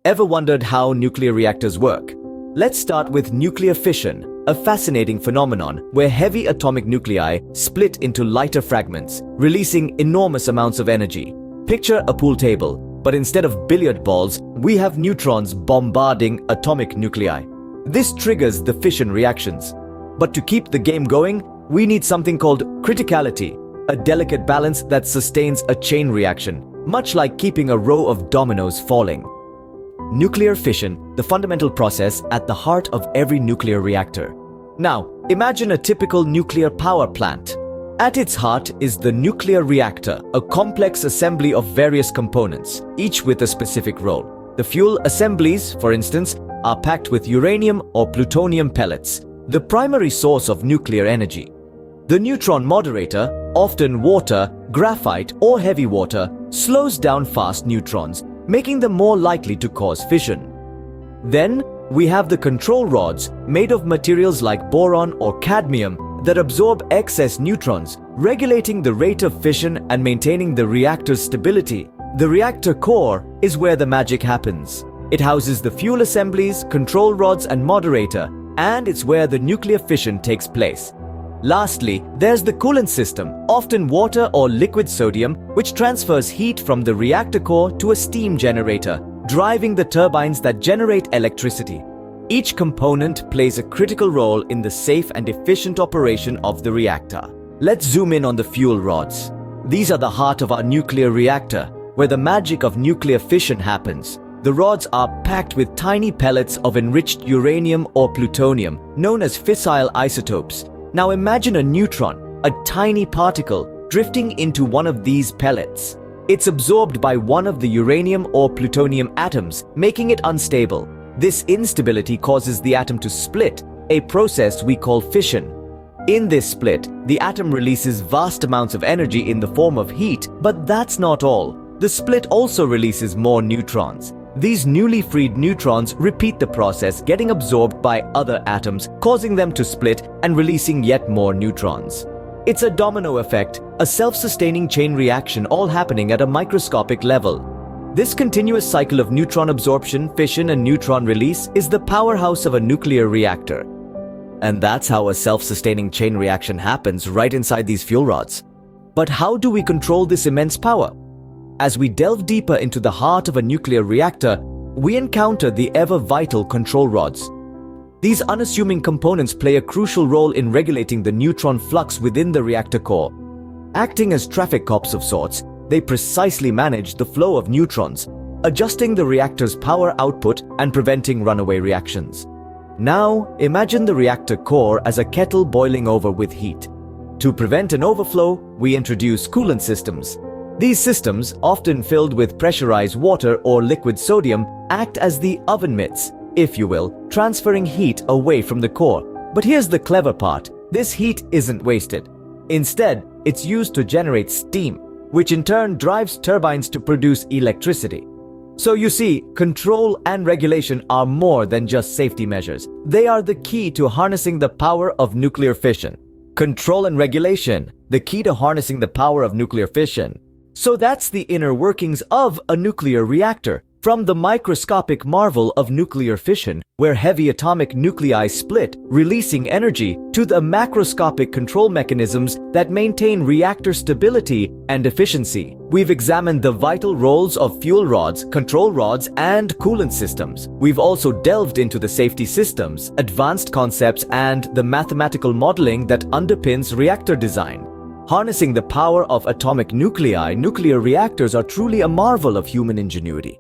Ever wondered how nuclear reactors work? Let's start with nuclear fission, a fascinating phenomenon where heavy atomic nuclei split into lighter fragments, releasing enormous amounts of energy. Picture a pool table, but instead of billiard balls, we have neutrons bombarding atomic nuclei. This triggers the fission reactions. But to keep the game going, we need something called criticality, a delicate balance that sustains a chain reaction, much like keeping a row of dominoes falling. Nuclear fission, the fundamental process at the heart of every nuclear reactor. Now, imagine a typical nuclear power plant. At its heart is the nuclear reactor, a complex assembly of various components, each with a specific role. The fuel assemblies, for instance, are packed with uranium or plutonium pellets, the primary source of nuclear energy. The neutron moderator, often water, graphite, or heavy water, slows down fast neutrons, making them more likely to cause fission. Then, we have the control rods, made of materials like boron or cadmium, that absorb excess neutrons, regulating the rate of fission and maintaining the reactor's stability. The reactor core is where the magic happens. It houses the fuel assemblies, control rods, and moderator, and it's where the nuclear fission takes place. Lastly, there's the coolant system, often water or liquid sodium, which transfers heat from the reactor core to a steam generator, driving the turbines that generate electricity. Each component plays a critical role in the safe and efficient operation of the reactor. Let's zoom in on the fuel rods. These are the heart of our nuclear reactor, where the magic of nuclear fission happens. The rods are packed with tiny pellets of enriched uranium or plutonium, known as fissile isotopes. Now imagine a neutron, a tiny particle, drifting into one of these pellets. It's absorbed by one of the uranium or plutonium atoms, making it unstable. This instability causes the atom to split, a process we call fission. In this split, the atom releases vast amounts of energy in the form of heat, but that's not all. The split also releases more neutrons. These newly freed neutrons repeat the process, getting absorbed by other atoms, causing them to split and releasing yet more neutrons. It's a domino effect, a self-sustaining chain reaction, all happening at a microscopic level. This continuous cycle of neutron absorption, fission, and neutron release is the powerhouse of a nuclear reactor. And that's how a self-sustaining chain reaction happens right inside these fuel rods. But how do we control this immense power? As we delve deeper into the heart of a nuclear reactor, we encounter the ever-vital control rods. These unassuming components play a crucial role in regulating the neutron flux within the reactor core. Acting as traffic cops of sorts, they precisely manage the flow of neutrons, adjusting the reactor's power output and preventing runaway reactions. Now, imagine the reactor core as a kettle boiling over with heat. To prevent an overflow, we introduce coolant systems. These systems, often filled with pressurized water or liquid sodium, act as the oven mitts, if you will, transferring heat away from the core. But here's the clever part. This heat isn't wasted. Instead, it's used to generate steam, which in turn drives turbines to produce electricity. So you see, control and regulation are more than just safety measures. They are the key to harnessing the power of nuclear fission. Control and regulation, the key to harnessing the power of nuclear fission. So that's the inner workings of a nuclear reactor. From the microscopic marvel of nuclear fission, where heavy atomic nuclei split, releasing energy, to the macroscopic control mechanisms that maintain reactor stability and efficiency. We've examined the vital roles of fuel rods, control rods, and coolant systems. We've also delved into the safety systems, advanced concepts, and the mathematical modeling that underpins reactor design. Harnessing the power of atomic nuclei, nuclear reactors are truly a marvel of human ingenuity.